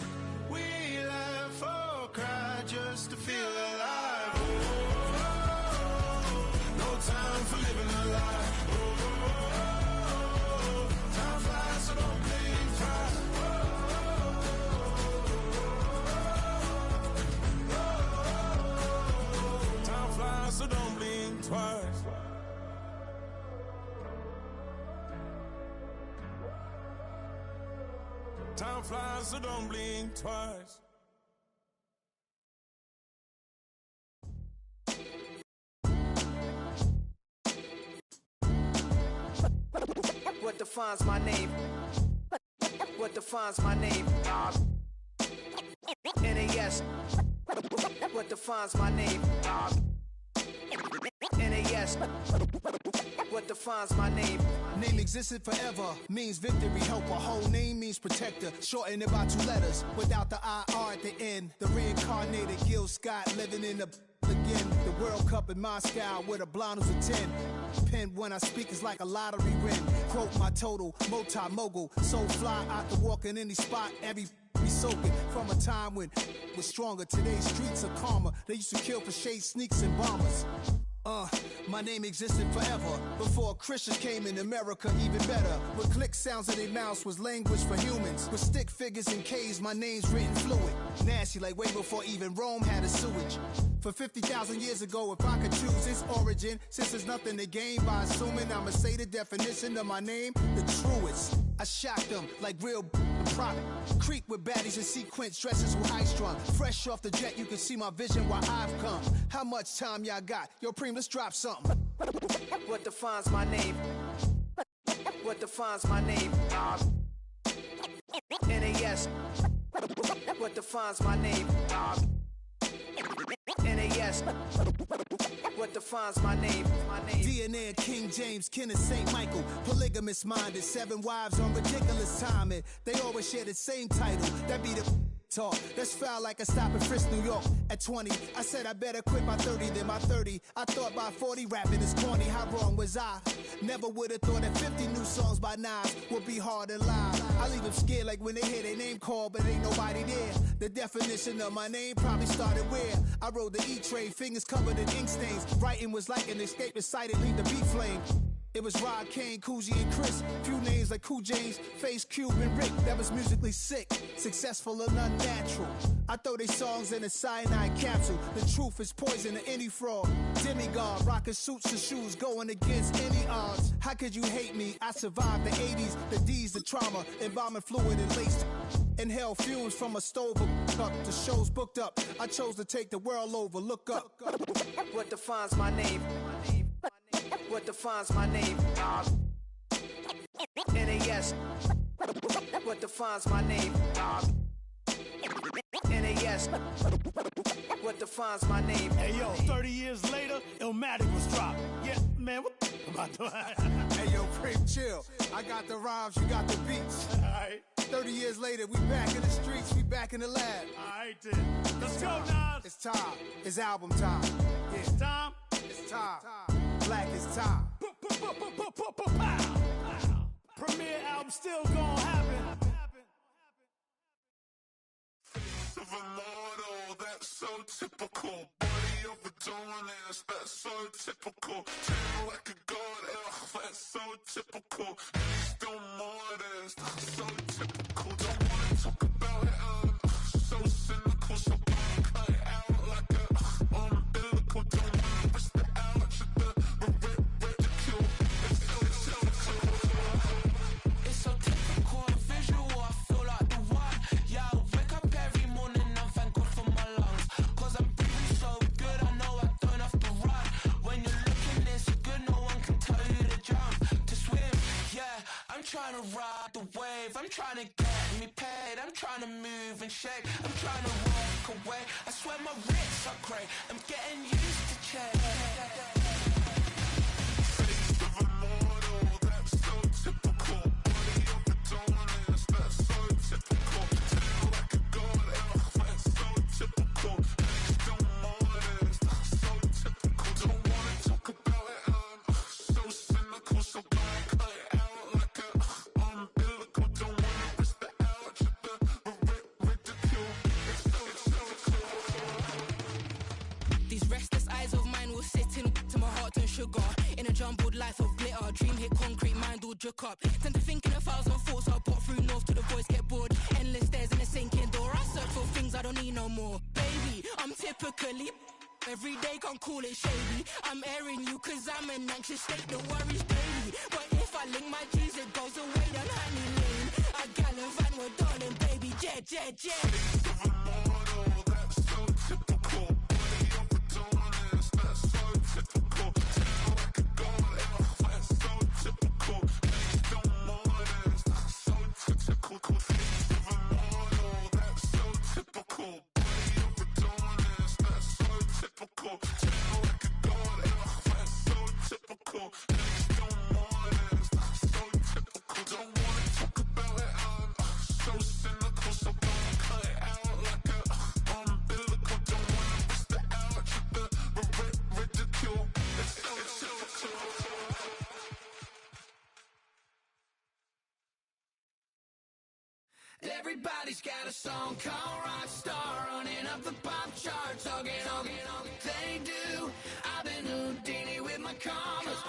We laugh or cry just to feel alive. No time for living a lie. Time flies, so don't blink twice. Time flies, so don't blink twice. Time flies, so don't blink twice. What defines my name? What defines my name? NAS. What defines my name? NAS. What defines my name? Name existed forever, means victory, helper. Whole name means protector, shortened it by 2 letters, without the IR at the end. The reincarnated Gil Scott living in the again. The World Cup in Moscow with a blonde who's a 10. Pen when I speak is like a lottery win. Quote my total, multi-mogul. So fly out to walk in any spot, every be soaking from a time when it was stronger. Today's streets are calmer. They used to kill for shade sneaks and bombers. My name existed forever. Before Christians came in America, even better. With click sounds in their mouths was language for humans. With stick figures and K's, my name's written fluid. Nasty like way before even Rome had a sewage. For 50,000 years ago, if I could choose its origin, since there's nothing to gain by assuming, I'ma say the definition of my name, the truest. I shocked them like real product. Creep with baddies in sequence, dresses with high strung. Fresh off the jet, you can see my vision while I've come. How much time y'all got? Yo, Preem, let's drop something. What defines my name? What defines my name? NAS. What defines my name? NAS. What defines my name? DNA of King James, kin of St. Michael. Polygamous minded, 7 wives on ridiculous timing. They always share the same title. That be the talk. That's foul like a stop in Frisk, New York. At 20, I said I better quit by 30 than by 30. I thought by 40 rapping is corny. How wrong was I? Never would have thought that 50 new songs by Nas would be hard to live. I leave them scared like when they hear their name called, but ain't nobody there. The definition of my name probably started where I rode the E-train, fingers covered in ink stains. Writing was like an escape inside, leave the beat flame. It was Rod Kane, Coogee, and Chris. Few names like Cool James, Face, Cube, and Rick. That was musically sick, successful and unnatural. I throw they songs in a cyanide capsule. The truth is poison to any fraud. Demigod, rocking suits and shoes, going against any odds. How could you hate me? I survived the 80s, the D's, the trauma, embalming fluid and laced. Inhale fumes from a stove up. The show's booked up. I chose to take the world over. Look up. What defines my name? What defines my name? NAS. What defines my name? NAS. What defines my name? Hey yo, 30 years later, Illmatic was dropped. Yeah, man, what about that? Hey yo, Prim, chill. I got the rhymes, you got the beats. Alright. 30 years later, we back in the streets, we back in the lab. Alright then. Let's go, Nas. It's time. It's album time. Yeah. It's time. It's time. Black is time. Premiere album still gonna happen. Face of a model, that's so typical. Body of a donut, that's so typical. Tail like a god, that's so typical. Still modest, so typical. Don't wanna talk about it, so cynical. So cut it out like a umbilical. Don't wanna risk the ouch of the ridicule. It's so typical and visual, I feel like the one. Yeah, I wake up every morning and thank God for my lungs. Cause I'm breathing so good, I know I don't have to run. When you're looking this good, no one can tell you to jump, to swim. Yeah, I'm trying to ride the wave, I'm trying to get me paid, I'm trying to move and shake, I'm trying to walk away. I swear my wrists are great, I'm getting used to change. Face of a model, that's so typical. Body of a donut, that's so typical. Tail like a god, that's so typical. Still modest, so typical. Don't wanna talk about it, so cynical. So cut it out like a umbilical. Don't wanna risk the ouch of the ridicule. These restless eyes of mine will sit in to my heart and sugar. In a jumbled life of glitter, dream hit concrete, mind all jook up. Tend to think in 1,000 thoughts, I'll pop through north to the voice, get bored. Endless stairs in a sinking door, I search for things I don't need no more. Baby, I'm typically every day, can't call it shady. I'm airing you cause I'm an anxious state that worries daily. But if I link my G's, it goes away down honey lane. I gallivant with darling, baby, jet, jet, jet. Face of a model, that's so typical. Body of a donut, that's so typical. Tail like a god, that's so typical. Still modest, so typical. Face of a model, that's so typical. Body of a donut, that's so typical. Tail like a god, that's so typical. Still modest, so typical. Don't wanna talk about it, so cynical. So cut it out like a umbilical. Don't wanna risk the ouch of the ridicule. It's so typical. Everybody's got a song called Rockstar, running up the pop charts, they do. I've been Houdini with my commas,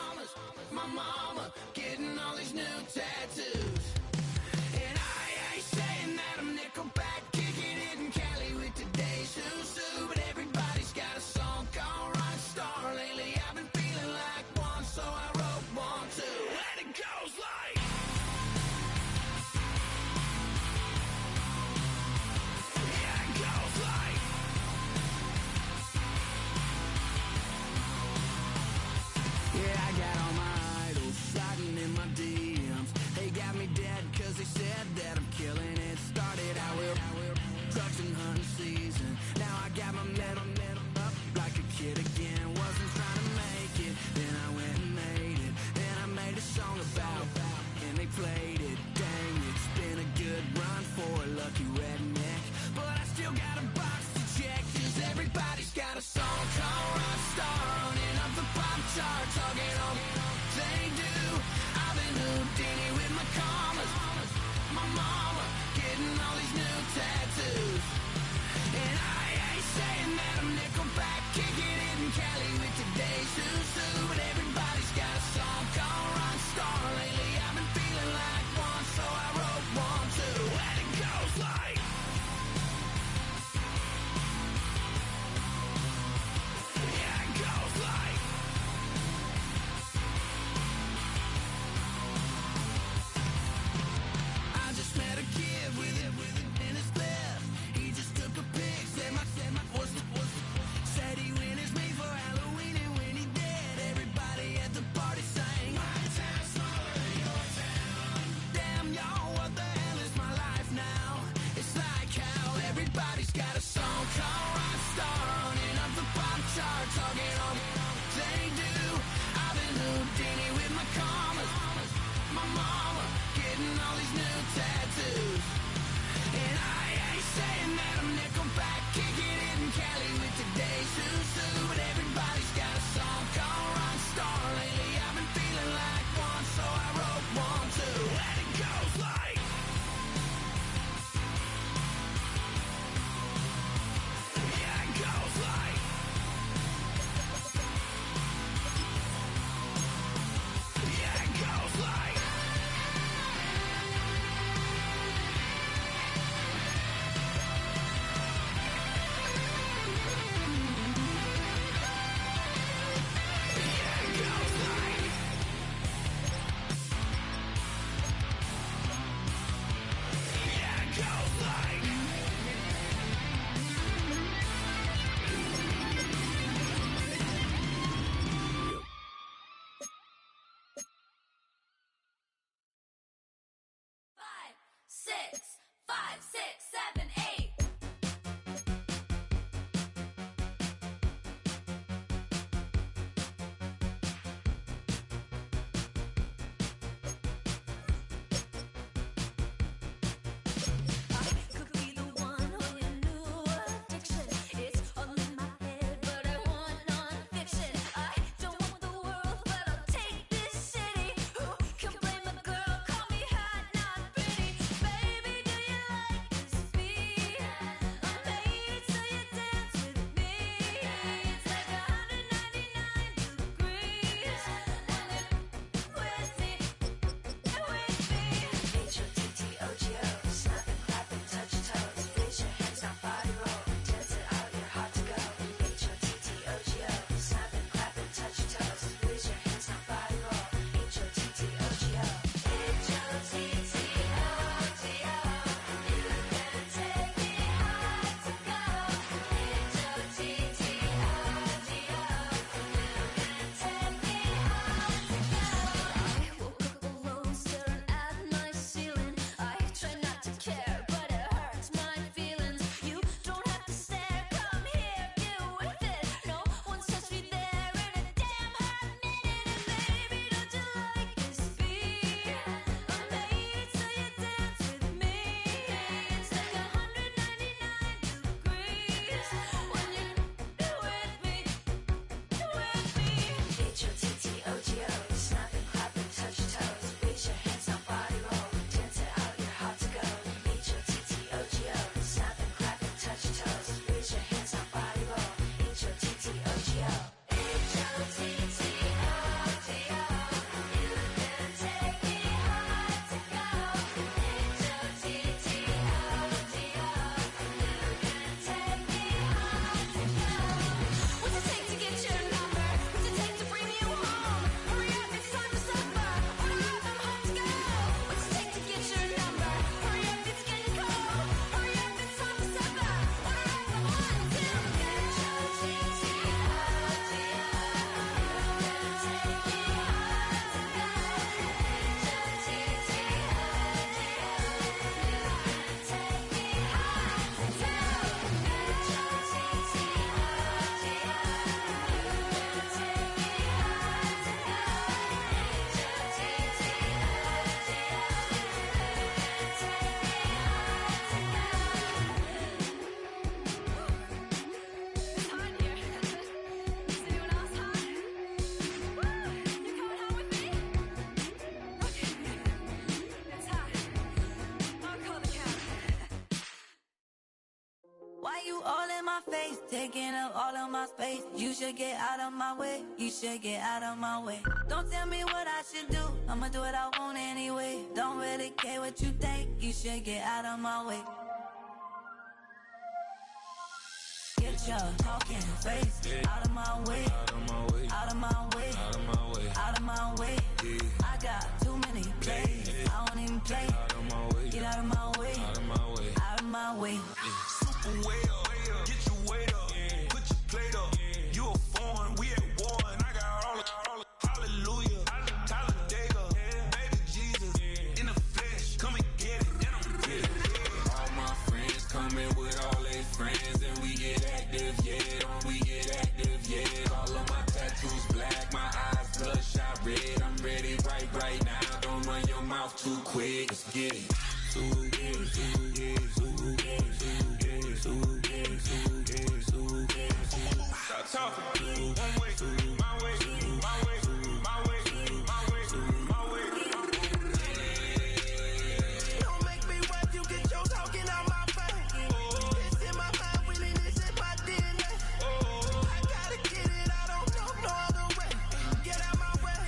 my mama getting all these new tattoos. And I ain't saying that I'm Nickelback, kicking it in Cali with today's Susu. But everybody's got a song called Rockstar. Lately I've been feeling like one, so I wrote one too. And it goes like, yeah, it goes like, yeah, I got all my idols sliding in my DMs. They got me dead 5, 6, 7, 8. Why you all in my face, taking up all of my space? You should get out of my way, you should get out of my way. Don't tell me what I should do, I'ma do what I want anyway. Don't really care what you think, you should get out of my way. Get your talking face out of my way, out of my way, out of my way, out of my way, out of my way. I got too many plays, I don't even play. Out of my way, get out of my way, out of my way, out of my way. Super way up, get your weight up, put your plate up. You a foreign, we at war, and I got all the hallelujah, Talladega, baby Jesus, in the flesh, come and get it, and I'm get it. All my friends coming with all their friends, and we get active, yeah, we get active, yeah. All of my tattoos black, my eyes bloodshot red. I'm ready right now. Don't run your mouth too quick. Let's get it. Stop talking. One way, my way, my way, my way, my way, my way. Don't make me wipe you, get your talking out my face. It's in my mind, really, this is my DNA. I gotta get it, I don't know no other way. Get out my way.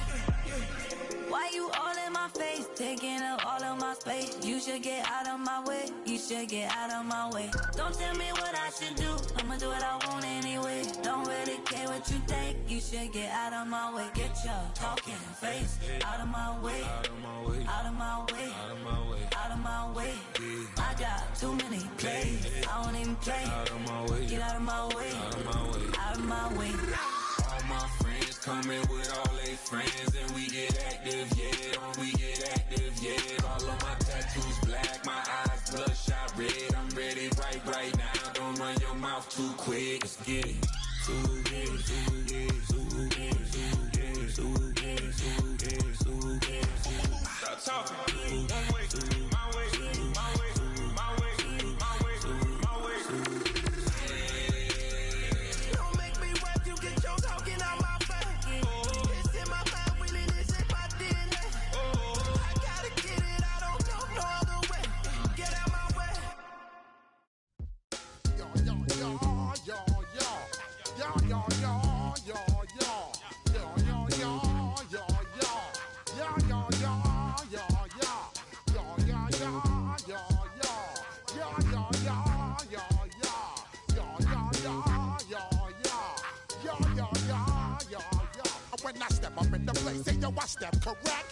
Why you all in my face, taking up all of my space? You should get out of my way, you should get out of my way. Don't tell me what I should do, I'ma do what I want anyway. Don't really care what you think, you should get out of my way. Get your talking face out of my way, out of my way, out of my way, out of my way, out of my way. I got too many plays, I don't even play. Out of my way, get out of my way, out of my way, out of my way. All my friends coming with all their friends, and we get active, yeah, we get active, yeah. All of my tattoos black, my eyes bloodshot run your mouth too quick. Let's get it. Too get it, too get it, too get it, too get it, too get it, too get it, too get it. Stop talking. One way, my way, my way, my way, my way, my way. Don't make me rap, you get your talking out my face. It's in my mind, really, this in my DNA. I gotta get it, I don't know no other way. Get out my way. Yo, yo, yo, yo, yo. Yo, yo, yo, yo, yo. Yo, yo, yo, yo, yo. Yo, yo, yo, yo, yo. Yo, yo, yo, yo, yo. Yo, yo, yo, yo, yo. Yo, yo, yo, yo, yo. Yo, yo, yo, yo, yo. When I step up in the place, say yo, I step correct.